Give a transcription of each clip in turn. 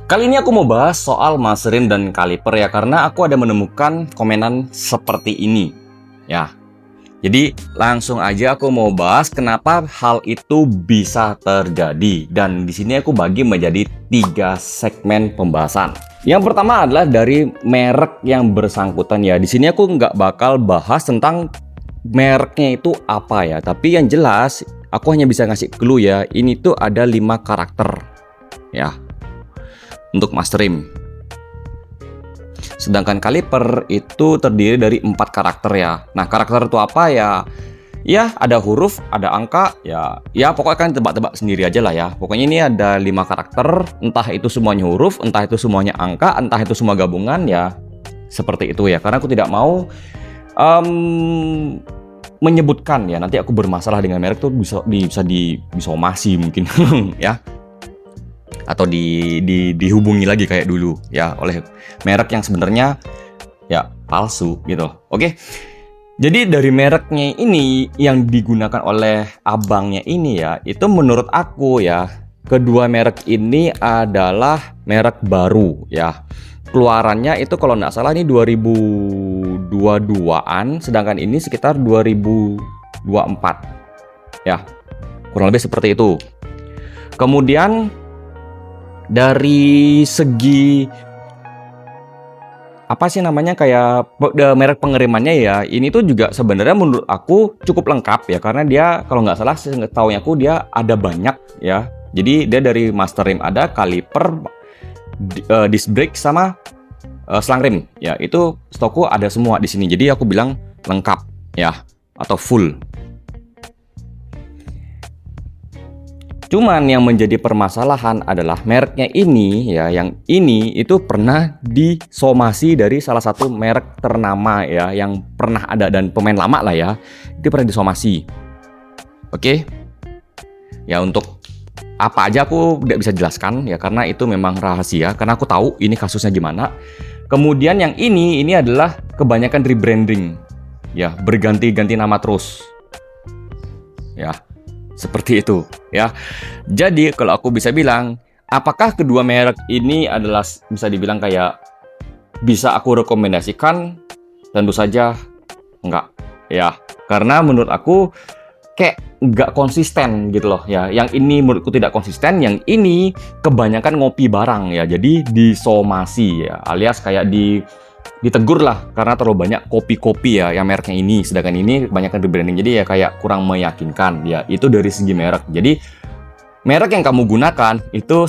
Kali ini aku mau bahas soal mushroom dan kaliper ya, karena aku ada menemukan komenan seperti ini. Ya, jadi langsung aja aku mau bahas kenapa hal itu bisa terjadi. Dan di sini aku bagi menjadi 3 segmen pembahasan. Yang pertama adalah dari merek yang bersangkutan ya. Di sini aku nggak bakal bahas tentang mereknya itu apa ya, tapi yang jelas aku hanya bisa ngasih clue ya. Ini tuh ada 5 karakter ya untuk mushroom. Sedangkan kaliper itu terdiri dari 4 karakter ya. Nah, karakter itu apa ya? Ya, ada huruf, ada angka, ya pokoknya kan tebak-tebak sendiri aja lah ya. Pokoknya ini ada 5 karakter, entah itu semuanya huruf, entah itu semuanya angka, entah itu semua gabungan ya. Seperti itu ya. Karena aku tidak mau menyebutkan ya, nanti aku bermasalah dengan merek tuh bisa disomasi mungkin ya. Atau dihubungi lagi kayak dulu ya oleh merek yang sebenarnya ya palsu gitu. Oke. Jadi dari mereknya ini yang digunakan oleh abangnya ini ya, itu menurut aku ya, kedua merek ini adalah merek baru ya. Keluarannya itu kalau nggak salah ini 2022-an, sedangkan ini sekitar 2024 ya. Kurang lebih seperti itu. Kemudian dari segi apa sih namanya, kayak merek pengirimannya ya, ini tuh juga sebenarnya menurut aku cukup lengkap ya, karena dia kalau nggak salah setahunya aku dia ada banyak ya. Jadi dia dari master rim ada, kaliper, disc brake sama selang rim ya, itu stokku ada semua di sini. Jadi aku bilang lengkap ya, atau full. Cuman yang menjadi permasalahan adalah mereknya ini ya, yang ini itu pernah disomasi dari salah satu merek ternama ya, yang pernah ada dan pemain lama lah ya, itu pernah disomasi. Oke. Ya, untuk apa aja aku tidak bisa jelaskan ya, karena itu memang rahasia, karena aku tahu ini kasusnya gimana. Kemudian yang ini adalah kebanyakan rebranding ya, berganti-ganti nama terus ya. Seperti itu ya. Jadi kalau aku bisa bilang, apakah kedua merek ini adalah bisa dibilang kayak bisa aku rekomendasikan? Tentu saja enggak ya. Karena menurut aku kayak nggak konsisten gitu loh ya. Yang ini menurutku tidak konsisten, yang ini kebanyakan ngopi barang ya. Jadi disomasi ya, alias kayak ditegur lah karena terlalu banyak kopi-kopi ya yang mereknya ini, sedangkan ini kebanyakan rebranding, jadi ya kayak kurang meyakinkan ya. Itu dari segi merek. Jadi merek yang kamu gunakan itu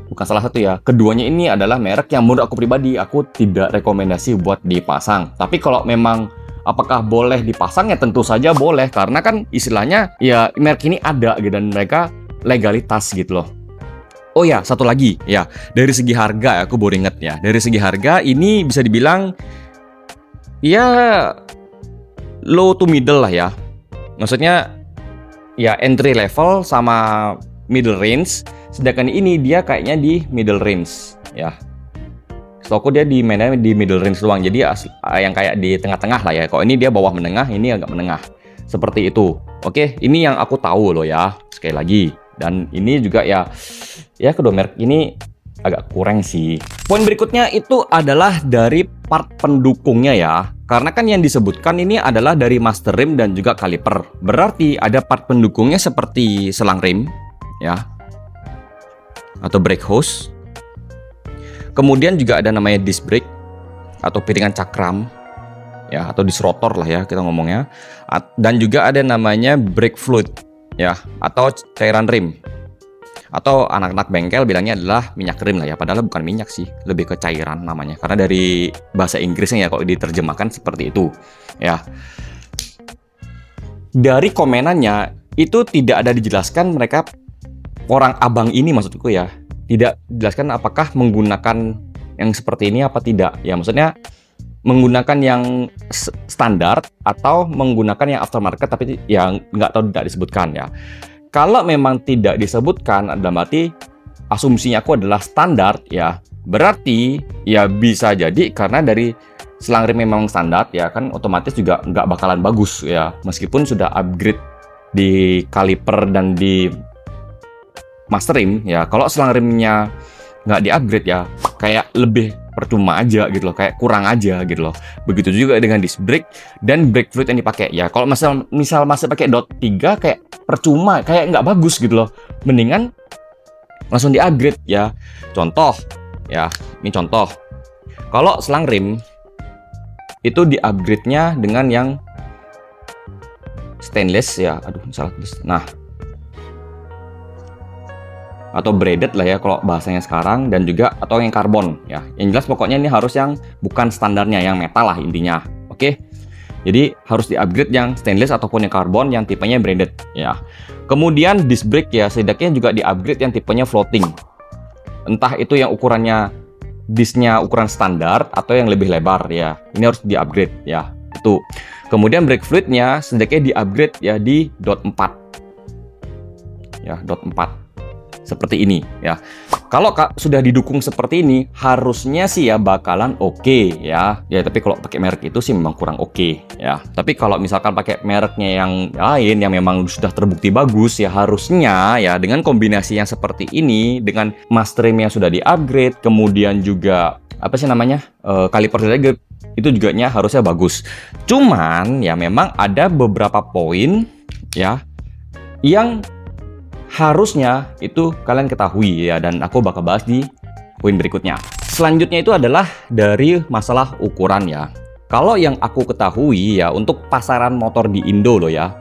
bukan salah satu ya, keduanya ini adalah merek yang menurut aku pribadi aku tidak rekomendasi buat dipasang. Tapi kalau memang apakah boleh dipasang ya, tentu saja boleh, karena kan istilahnya ya merek ini ada gitu dan mereka legalitas gitu loh. Oh ya, satu lagi ya, dari segi harga aku baru inget ya. Dari segi harga ini bisa dibilang ya low to middle lah ya. Maksudnya ya entry level sama middle range, sedangkan ini dia kayaknya di middle range ya. Stokku dia di middle range doang. Jadi yang kayak di tengah-tengah lah ya. Kalau ini dia bawah menengah, ini agak menengah. Seperti itu. Oke, ini yang aku tahu loh ya. Sekali lagi. Dan ini juga ya kedua merek ini agak kurang sih. Poin berikutnya itu adalah dari part pendukungnya ya. Karena kan yang disebutkan ini adalah dari master rim dan juga kaliper. Berarti ada part pendukungnya seperti selang rim ya, atau brake hose. Kemudian juga ada namanya disc brake atau piringan cakram ya, atau disc rotor lah ya kita ngomongnya. Dan juga ada namanya brake fluid ya, atau cairan rim, atau anak-anak bengkel bilangnya adalah minyak rim lah ya, padahal bukan minyak sih, lebih ke cairan namanya, karena dari bahasa Inggrisnya ya kalau diterjemahkan seperti itu ya. Dari komenannya itu tidak ada dijelaskan, mereka orang abang ini maksudku ya, tidak dijelaskan apakah menggunakan yang seperti ini apa tidak ya, maksudnya menggunakan yang standar atau menggunakan yang aftermarket, tapi yang nggak tahu, tidak disebutkan ya. Kalau memang tidak disebutkan, dalam arti asumsinya aku adalah standar ya, berarti ya bisa jadi karena dari selang rim memang standar ya kan, otomatis juga nggak bakalan bagus ya, meskipun sudah upgrade di kaliper dan di master rim ya. Kalau selang rimnya nggak di-upgrade ya, kayak lebih percuma aja gitu loh, kayak kurang aja gitu loh. Begitu juga dengan disc brake dan brake fluid yang dipakai ya. Kalau misal masih pakai dot 3 kayak percuma, kayak nggak bagus gitu loh. Mendingan langsung di-upgrade ya. Contoh ya, ini contoh. Kalau selang rim itu di-upgrade-nya dengan yang stainless ya. Aduh, salah tulis. Nah, atau braided lah ya kalau bahasanya sekarang, dan juga atau yang karbon ya. Yang jelas pokoknya ini harus yang bukan standarnya, yang metal lah intinya. Oke. Jadi harus di-upgrade yang stainless ataupun yang karbon yang tipenya braided ya. Kemudian disc brake ya, setidaknya juga di-upgrade yang tipenya floating. Entah itu yang ukurannya disknya ukuran standar atau yang lebih lebar ya. Ini harus di-upgrade ya. Itu. Kemudian brake fluidnya setidaknya di-upgrade ya di dot 4. Ya, dot 4. Seperti ini ya. Kalau sudah didukung seperti ini, harusnya sih ya bakalan oke ya. Ya, tapi kalau pakai merek itu sih memang kurang oke ya. Tapi kalau misalkan pakai mereknya yang lain yang memang sudah terbukti bagus ya, harusnya ya dengan kombinasi yang seperti ini, dengan master rim yang sudah di-upgrade, kemudian juga apa sih namanya? Kaliper juga itu juga harusnya bagus. Cuman ya memang ada beberapa poin ya yang harusnya itu kalian ketahui ya, dan aku bakal bahas di poin berikutnya. Selanjutnya itu adalah dari masalah ukuran ya. Kalau yang aku ketahui ya, untuk pasaran motor di Indo loh ya,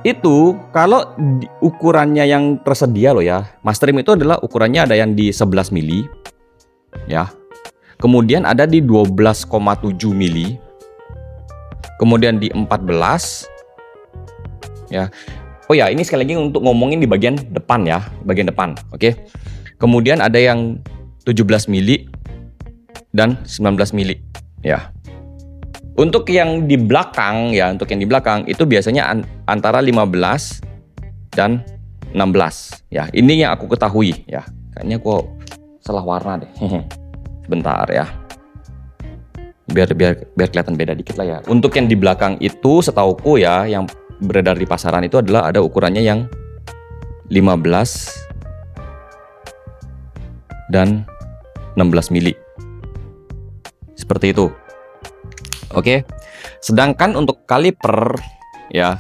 itu kalau ukurannya yang tersedia loh ya, master rim itu adalah ukurannya ada yang di 11 mili ya, kemudian ada di 12,7 mili, kemudian di 14 ya. Oh ya, ini sekali lagi untuk ngomongin di bagian depan ya, bagian depan, oke. Kemudian ada yang 17 mili dan 19 mili ya. Untuk yang di belakang ya, untuk yang di belakang itu biasanya antara 15 dan 16 ya. Ini yang aku ketahui ya. Kayaknya kok salah warna deh. Sebentar ya. Biar kelihatan beda dikit lah ya. Untuk yang di belakang itu setauku ya, yang beredar di pasaran itu adalah ada ukurannya yang 15 dan 16 mili. Seperti itu. Oke. Sedangkan untuk kaliper ya,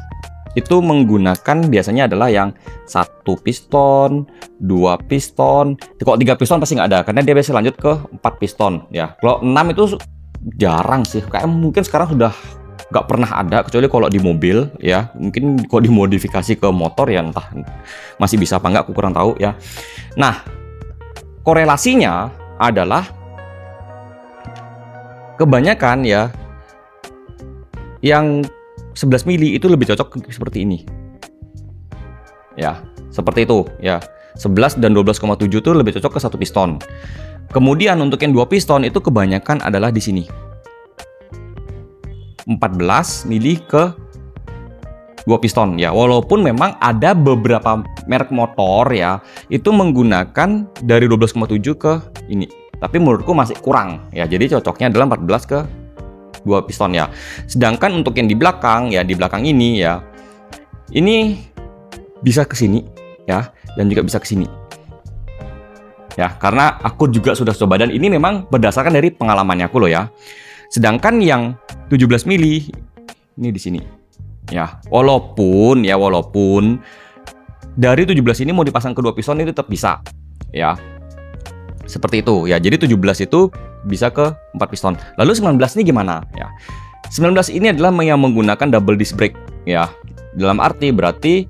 itu menggunakan biasanya adalah yang 1 piston, 2 piston. Kalau 3 piston pasti nggak ada, karena dia biasa lanjut ke 4 piston ya. Kalau 6 itu jarang sih. Kayak mungkin sekarang sudah nggak pernah ada, kecuali kalau di mobil ya. Mungkin kalau dimodifikasi ke motor ya entah masih bisa apa nggak, aku kurang tahu ya. Nah, korelasinya adalah kebanyakan ya yang 11 mili itu lebih cocok seperti ini ya, seperti itu ya. 11 dan 12,7 itu lebih cocok ke 1 piston. Kemudian untuk yang 2 piston itu kebanyakan adalah di sini 14 mili ke 2 piston ya. Walaupun memang ada beberapa merek motor ya itu menggunakan dari 12,7 ke ini, tapi menurutku masih kurang ya. Jadi cocoknya adalah 14 ke 2 piston ya. Sedangkan untuk yang di belakang ya, di belakang ini ya, ini bisa ke sini ya, dan juga bisa ke sini ya, karena aku juga sudah coba dan ini memang berdasarkan dari pengalamannya aku loh ya. Sedangkan yang 17 mili ini di sini ya, walaupun dari 17 ini mau dipasang ke 2 piston itu tetap bisa ya. Seperti itu ya. Jadi 17 itu bisa ke 4 piston. Lalu 19 ini gimana ya? 19 ini adalah yang menggunakan double disc brake ya. Dalam arti berarti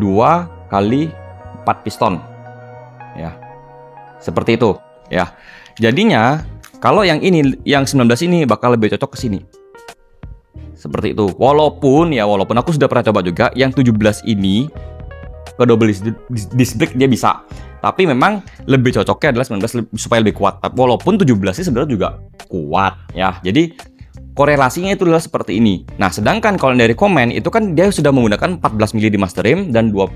2 kali 4 piston ya. Seperti itu ya. Jadinya kalau yang ini, yang 19 ini bakal lebih cocok ke sini. Seperti itu. Walaupun aku sudah pernah coba juga yang 17 ini ke double disc brake dia bisa. Tapi memang lebih cocoknya adalah 19 supaya lebih kuat. Walaupun 17 ini sebenarnya juga kuat ya. Jadi korelasinya itu adalah seperti ini. Nah, sedangkan kalau dari komen itu kan dia sudah menggunakan 14 mili di master rim dan 2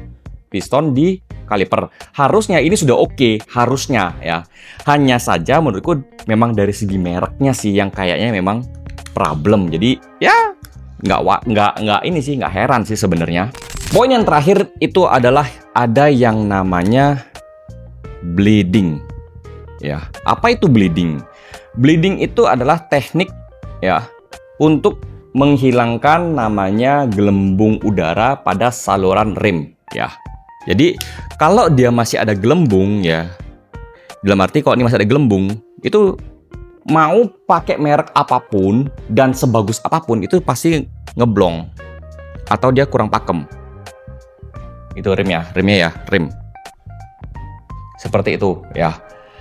piston di kaliper. Harusnya ini sudah oke, harusnya ya. Hanya saja menurutku memang dari segi mereknya sih yang kayaknya memang problem. Jadi ya nggak ini sih, nggak heran sih sebenarnya. Poin yang terakhir itu adalah ada yang namanya bleeding ya. Apa itu bleeding? Bleeding itu adalah teknik ya untuk menghilangkan namanya gelembung udara pada saluran rem ya. Jadi kalau dia masih ada gelembung ya, dalam arti kalau ini masih ada gelembung, itu mau pakai merek apapun dan sebagus apapun itu pasti ngeblong atau dia kurang pakem. Itu remnya ya, rem. Seperti itu ya.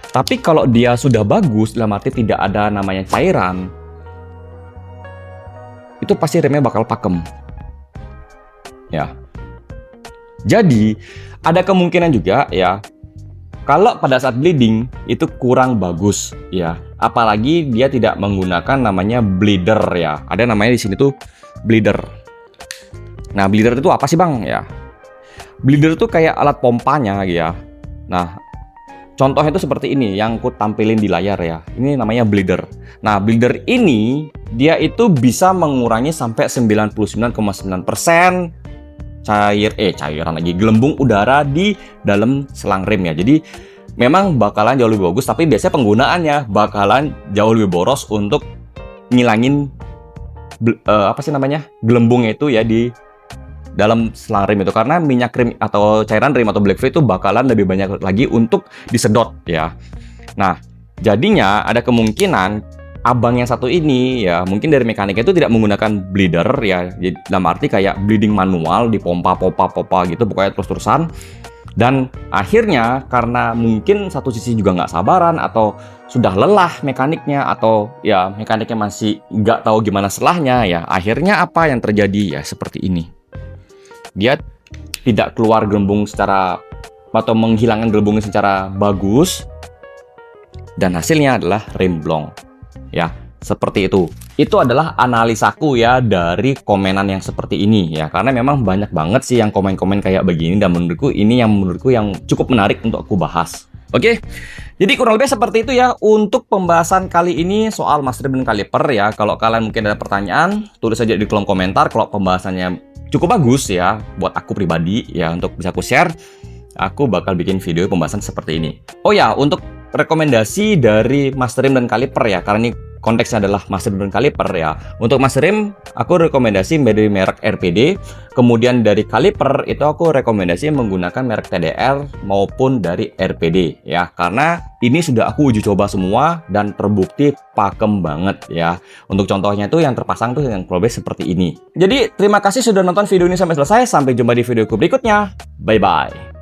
Tapi kalau dia sudah bagus, dalam arti tidak ada namanya cairan, itu pasti remnya bakal pakem. Ya. Jadi, ada kemungkinan juga ya, kalau pada saat bleeding itu kurang bagus ya. Apalagi dia tidak menggunakan namanya bleeder ya. Ada namanya di sini tuh bleeder. Nah, bleeder itu apa sih, Bang? Ya. Bleeder itu kayak alat pompanya ya. Nah, contohnya itu seperti ini yang aku tampilin di layar ya. Ini namanya bleeder. Nah, bleeder ini dia itu bisa mengurangi sampai 99,9% cairan lagi gelembung udara di dalam selang rem ya. Jadi memang bakalan jauh lebih bagus, tapi biasanya penggunaannya bakalan jauh lebih boros untuk ngilangin gelembungnya itu ya di dalam selang rem itu, karena minyak rem atau cairan rem atau black fluid itu bakalan lebih banyak lagi untuk disedot ya. Nah, jadinya ada kemungkinan abang yang satu ini ya mungkin dari mekaniknya itu tidak menggunakan bleeder ya. Jadi, dalam arti kayak bleeding manual, dipompa gitu pokoknya terus-terusan. Dan akhirnya karena mungkin satu sisi juga nggak sabaran atau sudah lelah mekaniknya atau ya mekaniknya masih nggak tahu gimana selahnya ya, akhirnya apa yang terjadi ya seperti ini. Dia tidak keluar gelembung secara atau menghilangkan gelembungnya secara bagus dan hasilnya adalah rem blong ya, seperti itu. Itu adalah analisaku ya dari komenan yang seperti ini ya, karena memang banyak banget sih yang komen-komen kayak begini dan menurutku ini yang cukup menarik untuk aku bahas. Oke, jadi kurang lebih seperti itu ya untuk pembahasan kali ini soal master rem dan kaliper ya. Kalau kalian mungkin ada pertanyaan, tulis saja di kolom komentar. Kalau pembahasannya cukup bagus ya buat aku pribadi ya untuk bisa aku share, aku bakal bikin video pembahasan seperti ini. Oh ya, untuk rekomendasi dari master rem dan kaliper ya, karena ini konteksnya adalah master rem dan kaliper ya. Untuk master rem aku rekomendasi dari merek RPD, kemudian dari kaliper itu aku rekomendasi menggunakan merek TDR maupun dari RPD ya, karena ini sudah aku uji coba semua dan terbukti pakem banget ya. Untuk contohnya itu yang terpasang tuh yang kurang lebih seperti ini. Jadi terima kasih sudah nonton video ini sampai selesai. Sampai jumpa di videoku berikutnya. Bye bye.